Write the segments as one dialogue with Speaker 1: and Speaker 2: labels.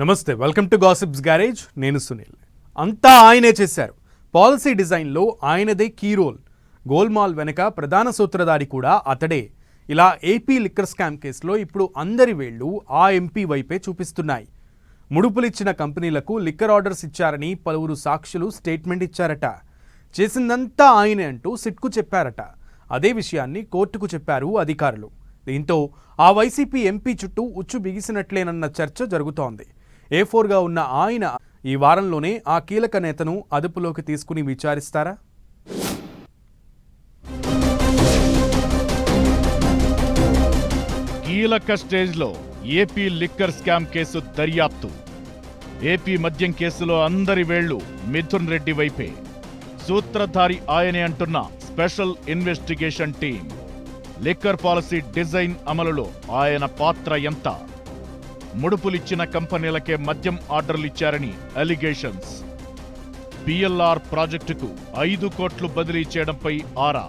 Speaker 1: నమస్తే, welcome to gossips garage. నేను సునీల్. అంతా ఆయనే చేశారు. పాలసీ డిజైన్లో ఆయనదే కీ రోల్. గోల్మాల్ వెనక ప్రధాన సూత్రధారి కూడా అతడే. ఇలా ఏపీ లిక్కర్ స్కామ్ కేసులో ఇప్పుడు అందరి వేళ్లు ఆ ఎంపీ వైపే చూపిస్తున్నాయి. ముడుపులిచ్చిన కంపెనీలకు లిక్కర్ ఆర్డర్స్ ఇచ్చారని పలువురు సాక్షులు స్టేట్మెంట్ ఇచ్చారట. చేసిందంతా ఆయనే అంటూ సిట్కు చెప్పారట. అదే విషయాన్ని కోర్టుకు చెప్పారు అధికారులు. దీంతో ఆ వైసీపీ ఎంపీ చుట్టూ ఉచ్చు బిగిసినట్లేనన్న చర్చ జరుగుతోంది. A4గా ఉన్న ఆయన ఈ వారంలోనే ఆ కీలక నేతను అదుపులోకి తీసుకుని విచారిస్తారా?
Speaker 2: కీలక స్టేజ్లో ఏపీ లిక్కర్ స్కామ్ కేసు దర్యాప్తు. ఏపీ మద్యం కేసులో అందరి వేళ్లు మిథున్ రెడ్డి వైపే. సూత్రధారి ఆయనే అంటున్న special investigation team. Liquor policy design అమలులో ఆయన పాత్ర ఎంత? ముడుపులిచ్చిన కంపెనీలకే మద్యం ఆర్డర్లిచ్చారని అలిగేషన్స్. పిఎల్ఆర్ ప్రాజెక్టుకు 5 కోట్లు బదిలీ చేయడంపై ఆరా.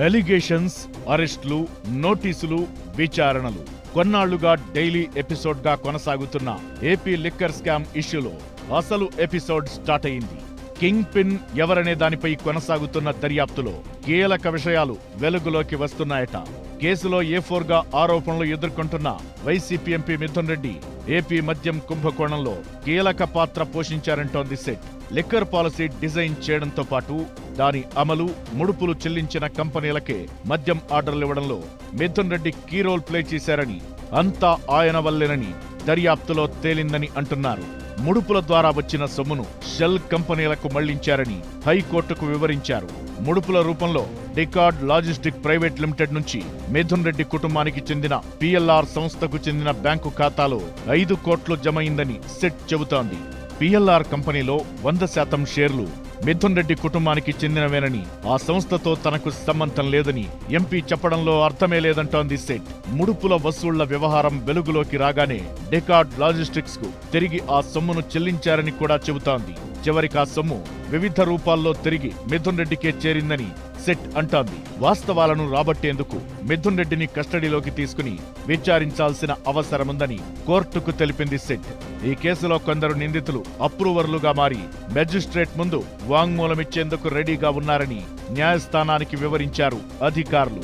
Speaker 2: అలిగేషన్స్, అరెస్టులు, నోటీసులు, విచారణలు. కొన్నాళ్లుగా డైలీ ఎపిసోడ్గా కొనసాగుతున్న ఏపీ లిక్కర్ స్కామ్ ఇష్యూలో అసలు ఎపిసోడ్ స్టార్ట్ అయింది. కింగ్ పిన్ ఎవరనే దానిపై కొనసాగుతున్న దర్యాప్తులో కీలక విషయాలు వెలుగులోకి వస్తున్నాయట. కేసులో A4గా ఆరోపణలు ఎదుర్కొంటున్న YCP MP Mithun Reddy AP మద్యం కుంభకోణంలో కీలక పాత్ర పోషించారంటోంది సెట్. లిక్కర్ పాలసీ డిజైన్ చేయడంతో పాటు దాని అమలు, ముడుపులు చెల్లించిన కంపెనీలకే మద్యం ఆర్డర్లు ఇవ్వడంలో Mithun Reddy key role play చేశారని, అంతా ఆయన వల్లేనని దర్యాప్తులో తేలిందని అంటున్నారు. ముడుపుల ద్వారా వచ్చిన సొమ్మును షెల్ కంపెనీలకు మళ్లించారని హైకోర్టుకు వివరించారు. ముడుపుల రూపంలో డికార్డ్ లాజిస్టిక్ ప్రైవేట్ లిమిటెడ్ నుంచి మిథున్ రెడ్డి కుటుంబానికి చెందిన పిఎల్ఆర్ సంస్థకు చెందిన బ్యాంకు ఖాతాలో 5 కోట్లు జమైందని సెట్ చెబుతోంది. పిఎల్ఆర్ కంపెనీలో 100% షేర్లు మిథున్ రెడ్డి కుటుంబానికి చెందినవేనని, ఆ సంస్థతో తనకు సంబంధం లేదని ఎంపీ చెప్పడంలో అర్థమే లేదంటోంది సెట్. ముడుపుల వసూళ్ల వ్యవహారం వెలుగులోకి రాగానే డికార్డ్ లాజిస్టిక్స్ కు తిరిగి ఆ సొమ్మును చెల్లించారని కూడా చెబుతోంది. చివరికి ఆ సొమ్ము వివిధ రూపాల్లో తిరిగి మిథున్ రెడ్డికే చేరిందని సెట్ అంటోంది. వాస్తవాలను రాబట్టేందుకు మిథున్ రెడ్డిని కస్టడీలోకి తీసుకుని విచారించాల్సిన అవసరముందని కోర్టుకు తెలిపింది సెట్. ఈ కేసులో కొందరు నిందితులు అప్రూవర్లుగా మారి మెజిస్ట్రేట్ ముందు వాంగ్మూలమిచ్చేందుకు రెడీగా ఉన్నారని న్యాయస్థానానికి వివరించారు అధికారులు.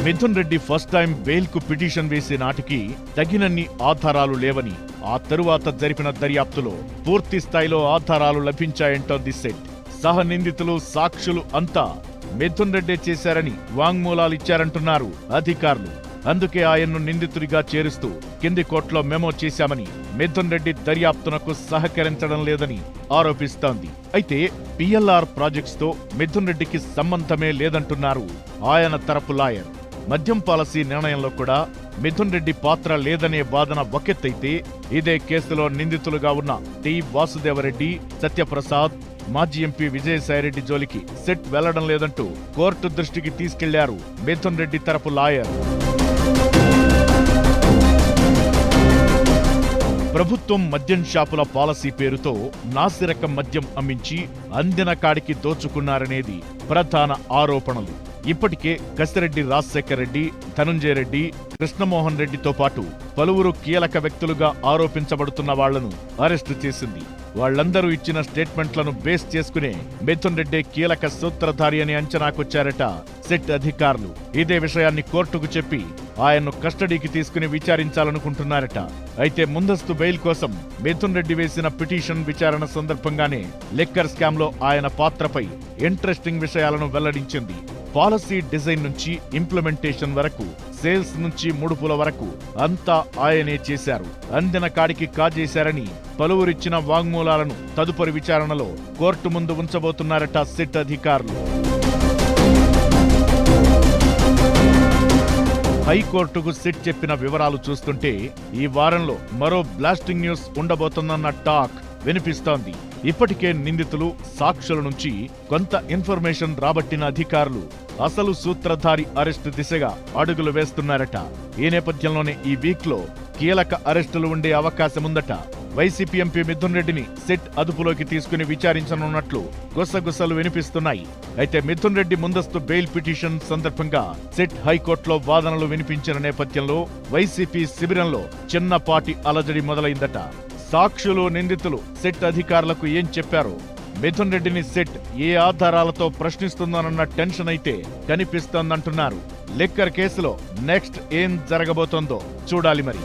Speaker 2: Mithun Reddy first time bail కు పిటిషన్ వేసే నాటికి తగినన్ని ఆధారాలు లేవని, ఆ తరువాత జరిపిన దర్యాప్తులో పూర్తి స్థాయిలో ఆధారాలు లభించాయంటోంది సెట్. సహ నిందితులు, సాక్షులు అంతా మిథున్ రెడ్డే చేశారని వాంగ్మూలాలిచ్చారంటున్నారు అధికారులు. అందుకే ఆయన్ను నిందితుడిగా చేరుస్తూ కింది కోర్టులో మెమో చేశామని మిథున్ రెడ్డి దర్యాప్తునకు సహకరించడం లేదని ఆరోపిస్తోంది. అయితే పిఎల్ఆర్ ప్రాజెక్ట్స్ తో మిథున్ రెడ్డికి సంబంధమే లేదంటున్నారు ఆయన తరపు లాయర్. మద్యం పాలసీ నిర్ణయంలో కూడా మిథున్ రెడ్డి పాత్ర లేదనే వాదన ఒకెత్తైతే, ఇదే కేసులో నిందితులుగా ఉన్న టి వాసుదేవరెడ్డి, సత్యప్రసాద్, మాజీ ఎంపీ విజయసాయిరెడ్డి జోలికి సెట్ వెళ్లడం లేదంటూ కోర్టు దృష్టికి తీసుకెళ్లారు మిథున్ రెడ్డి తరపు లాయర్. ప్రభుత్వం మద్యం షాపుల పాలసీ పేరుతో నాసిరకం మద్యం అమ్మించి అందిన కాడికి దోచుకున్నారనేది ప్రధాన ఆరోపణలు. ఇప్పటికే కసిరెడ్డి రాజశేఖర్ రెడ్డి, ధనుంజయ రెడ్డి, కృష్ణమోహన్ రెడ్డితో పాటు పలువురు కీలక వ్యక్తులుగా ఆరోపించబడుతున్న వాళ్లను అరెస్టు చేసింది. వాళ్లందరూ ఇచ్చిన స్టేట్మెంట్లను బేస్ చేసుకునే మిథున్ రెడ్డి కీలక సూత్రధారి అని అంచనాకొచ్చారట సెట్ అధికారులు. ఇదే విషయాన్ని కోర్టుకు చెప్పి ఆయన్ను కస్టడీకి తీసుకుని విచారించాలనుకుంటున్నారట. అయితే ముందస్తు బెయిల్ కోసం మిథున్ రెడ్డి వేసిన పిటిషన్ విచారణ సందర్భంగానే లిక్కర్ స్కామ్ లో ఆయన పాత్రపై ఇంట్రెస్టింగ్ విషయాలను వెల్లడించింది. పాలసీ డిజైన్ నుంచి ఇంప్లిమెంటేషన్ వరకు, సేల్స్ నుంచి ముడుపుల వరకు అంతా ఆయనే చేశారు. అందిన కాడికి కాజేశారని పలువురిచ్చిన వాంగ్మూలాలను తదుపరి విచారణలో కోర్టు ముందు ఉంచబోతున్నారట సెట్ అధికారులు. హైకోర్టుకు సెట్ చెప్పిన వివరాలు చూస్తుంటే ఈ వారంలో మరో బ్లాస్టింగ్ న్యూస్ ఉండబోతోందన్న టాక్ వినిపిస్తోంది. ఇప్పటికే నిందితులు, సాక్షుల నుంచి కొంత ఇన్ఫర్మేషన్ రాబట్టిన అధికారులు అసలు సూత్రధారి అరెస్టు దిశగా అడుగులు వేస్తున్నారట. ఈ నేపథ్యంలోనే ఈ వీక్ లో కీలక అరెస్టులు ఉండే అవకాశముందట. వైసీపీ ఎంపీ మిథున్ రెడ్డిని సిట్ అదుపులోకి తీసుకుని విచారించనున్నట్లు గుసగుసలు వినిపిస్తున్నాయి. అయితే మిథున్ రెడ్డి ముందస్తు బెయిల్ పిటిషన్ సందర్భంగా సిట్ హైకోర్టులో వాదనలు వినిపించిన నేపథ్యంలో వైసీపీ శిబిరంలో చిన్నపాటి అలజడి మొదలైందట. సాక్షులు, నిందితులు సిట్ అధికారులకు ఏం చెప్పారు, మిథున్ రెడ్డిని సిట్ ఏ ఆధారాలతో ప్రశ్నిస్తుందోనన్న టెన్షన్ అయితే కనిపిస్తోందంటున్నారు. లిక్కర్ కేసులో నెక్స్ట్ ఏం జరగబోతోందో చూడాలి మరి.